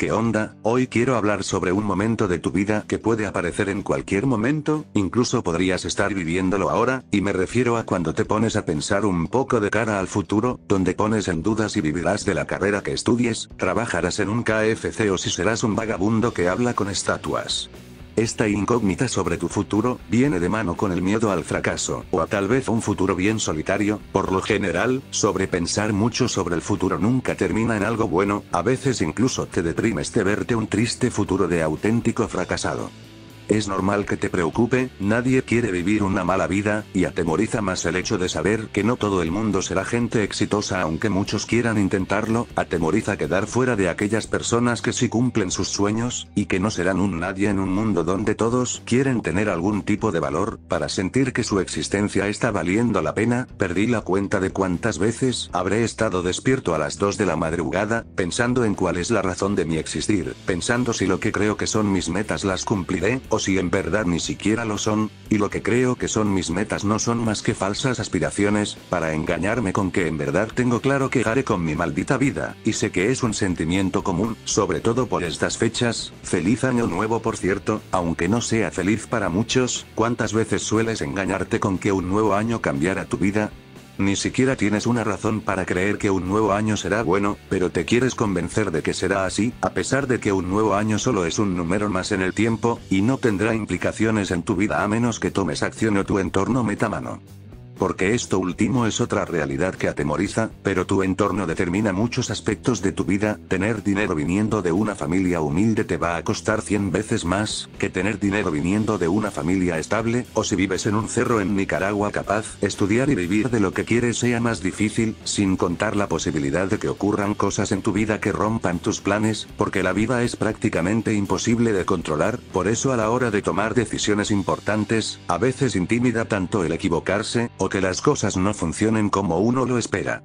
¿Qué onda? Hoy quiero hablar sobre un momento de tu vida que puede aparecer en cualquier momento, incluso podrías estar viviéndolo ahora, y me refiero a cuando te pones a pensar un poco de cara al futuro, donde pones en duda si vivirás de la carrera que estudies, trabajarás en un KFC o si serás un vagabundo que habla con estatuas. Esta incógnita sobre tu futuro, viene de mano con el miedo al fracaso, o a tal vez un futuro bien solitario. Por lo general, sobrepensar mucho sobre el futuro nunca termina en algo bueno, a veces incluso te deprimes de verte un triste futuro de auténtico fracasado. Es normal que te preocupe, nadie quiere vivir una mala vida, y atemoriza más el hecho de saber que no todo el mundo será gente exitosa aunque muchos quieran intentarlo, atemoriza quedar fuera de aquellas personas que sí cumplen sus sueños, y que no serán un nadie en un mundo donde todos quieren tener algún tipo de valor, para sentir que su existencia está valiendo la pena. Perdí la cuenta de cuántas veces habré estado despierto a las 2 de la madrugada, pensando en cuál es la razón de mi existir, pensando si lo que creo que son mis metas las cumpliré, o si en verdad ni siquiera lo son, y lo que creo que son mis metas no son más que falsas aspiraciones, para engañarme con que en verdad tengo claro que haré con mi maldita vida, y sé que es un sentimiento común, sobre todo por estas fechas. Feliz año nuevo, por cierto, aunque no sea feliz para muchos. ¿Cuántas veces sueles engañarte con que un nuevo año cambiará tu vida? Ni siquiera tienes una razón para creer que un nuevo año será bueno, pero te quieres convencer de que será así, a pesar de que un nuevo año solo es un número más en el tiempo, y no tendrá implicaciones en tu vida a menos que tomes acción o tu entorno meta mano. Porque esto último es otra realidad que atemoriza, pero tu entorno determina muchos aspectos de tu vida. Tener dinero viniendo de una familia humilde te va a costar 100 veces más que tener dinero viniendo de una familia estable, o si vives en un cerro en Nicaragua capaz, estudiar y vivir de lo que quieres sea más difícil, sin contar la posibilidad de que ocurran cosas en tu vida que rompan tus planes, porque la vida es prácticamente imposible de controlar. Por eso a la hora de tomar decisiones importantes, a veces intimida tanto el equivocarse, o que las cosas no funcionen como uno lo espera.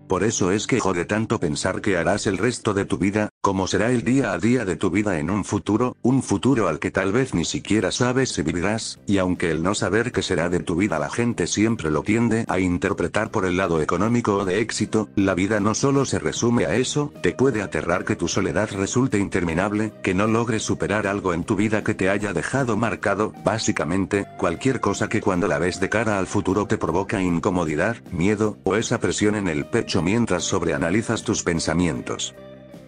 Por eso es que jode tanto pensar que harás el resto de tu vida, cómo será el día a día de tu vida en un futuro al que tal vez ni siquiera sabes si vivirás, y aunque el no saber qué será de tu vida la gente siempre lo tiende a interpretar por el lado económico o de éxito, la vida no solo se resume a eso. Te puede aterrar que tu soledad resulte interminable, que no logres superar algo en tu vida que te haya dejado marcado, básicamente, cualquier cosa que cuando la ves de cara al futuro te provoca incomodidad, miedo, o esa presión en el pecho mientras sobreanalizas tus pensamientos.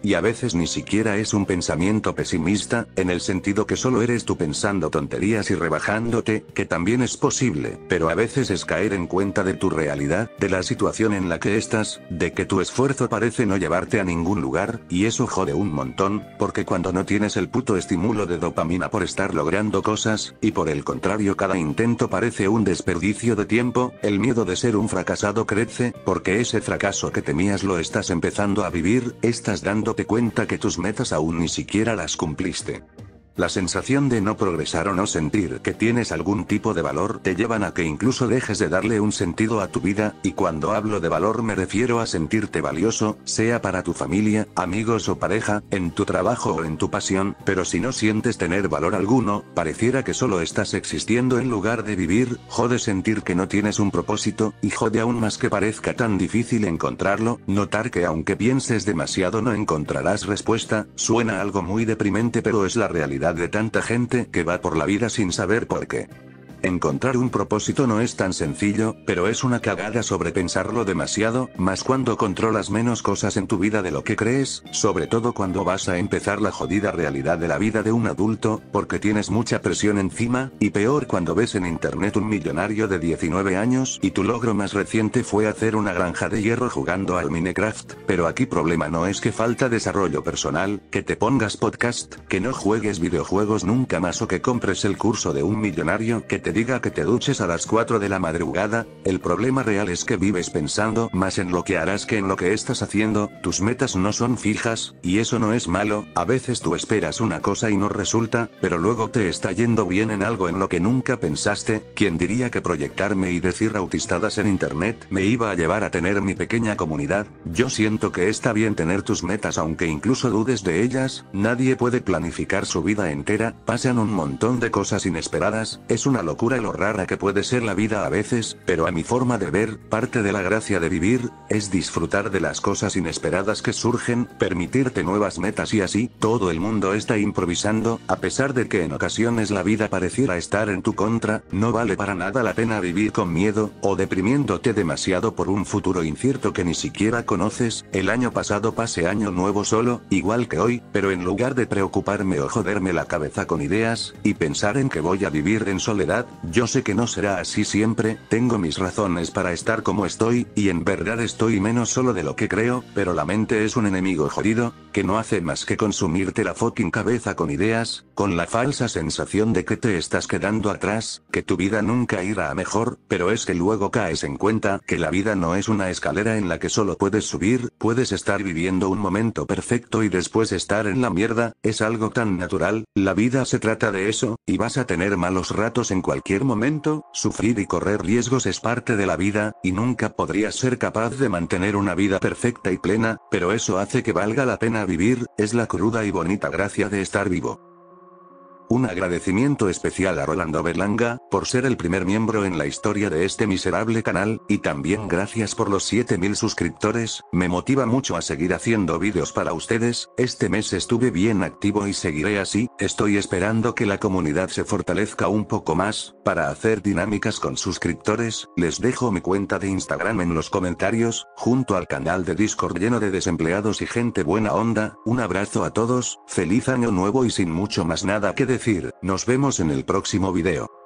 Y a veces ni siquiera es un pensamiento pesimista, en el sentido que solo eres tú pensando tonterías y rebajándote, que también es posible, pero a veces es caer en cuenta de tu realidad, de la situación en la que estás, de que tu esfuerzo parece no llevarte a ningún lugar, y eso jode un montón, porque cuando no tienes el puto estímulo de dopamina por estar logrando cosas, y por el contrario cada intento parece un desperdicio de tiempo, el miedo de ser un fracasado crece, porque ese fracaso que temías lo estás empezando a vivir, estás dándote cuenta que tus metas aún ni siquiera las cumpliste. La sensación de no progresar o no sentir que tienes algún tipo de valor te llevan a que incluso dejes de darle un sentido a tu vida, y cuando hablo de valor me refiero a sentirte valioso, sea para tu familia, amigos o pareja, en tu trabajo o en tu pasión. Pero si no sientes tener valor alguno, pareciera que solo estás existiendo en lugar de vivir. Jode sentir que no tienes un propósito, y jode aún más que parezca tan difícil encontrarlo. Notar que aunque pienses demasiado no encontrarás respuesta. Suena algo muy deprimente, pero es la realidad de tanta gente que va por la vida sin saber por qué. Encontrar un propósito no es tan sencillo, pero es una cagada sobrepensarlo demasiado, más cuando controlas menos cosas en tu vida de lo que crees, sobre todo cuando vas a empezar la jodida realidad de la vida de un adulto, porque tienes mucha presión encima, y peor cuando ves en internet un millonario de 19 años y tu logro más reciente fue hacer una granja de hierro jugando al Minecraft. Pero aquí problema no es que falta desarrollo personal, que te pongas podcast, que no juegues videojuegos nunca más o que compres el curso de un millonario que te diga que te duches a las 4 de la madrugada. El problema real es que vives pensando más en lo que harás que en lo que estás haciendo. Tus metas no son fijas, y eso no es malo. A veces tú esperas una cosa y no resulta, pero luego te está yendo bien en algo en lo que nunca pensaste. ¿Quién diría que proyectarme y decir autistadas en internet me iba a llevar a tener mi pequeña comunidad? Yo siento que está bien tener tus metas aunque incluso dudes de ellas. Nadie puede planificar su vida entera, pasan un montón de cosas inesperadas, es una locura locura lo rara que puede ser la vida a veces, pero a mi forma de ver, parte de la gracia de vivir, es disfrutar de las cosas inesperadas que surgen, permitirte nuevas metas y así, todo el mundo está improvisando, a pesar de que en ocasiones la vida pareciera estar en tu contra, no vale para nada la pena vivir con miedo, o deprimiéndote demasiado por un futuro incierto que ni siquiera conoces. El año pasado pasé año nuevo solo, igual que hoy, pero en lugar de preocuparme o joderme la cabeza con ideas, y pensar en que voy a vivir en soledad, yo sé que no será así siempre, tengo mis razones para estar como estoy, y en verdad estoy menos solo de lo que creo, pero la mente es un enemigo jodido, que no hace más que consumirte la fucking cabeza con ideas, con la falsa sensación de que te estás quedando atrás, que tu vida nunca irá a mejor, pero es que luego caes en cuenta que la vida no es una escalera en la que solo puedes subir, puedes estar viviendo un momento perfecto y después estar en la mierda, es algo tan natural, la vida se trata de eso, y vas a tener malos ratos en cualquier momento, sufrir y correr riesgos es parte de la vida, y nunca podrías ser capaz de mantener una vida perfecta y plena, pero eso hace que valga la pena vivir, es la cruda y bonita gracia de estar vivo. Un agradecimiento especial a Rolando Berlanga, por ser el primer miembro en la historia de este miserable canal, y también gracias por los 7000 suscriptores, me motiva mucho a seguir haciendo vídeos para ustedes, este mes estuve bien activo y seguiré así, estoy esperando que la comunidad se fortalezca un poco más, para hacer dinámicas con suscriptores, les dejo mi cuenta de Instagram en los comentarios, junto al canal de Discord lleno de desempleados y gente buena onda, un abrazo a todos, feliz año nuevo y sin mucho más nada que decir, nos vemos en el próximo video.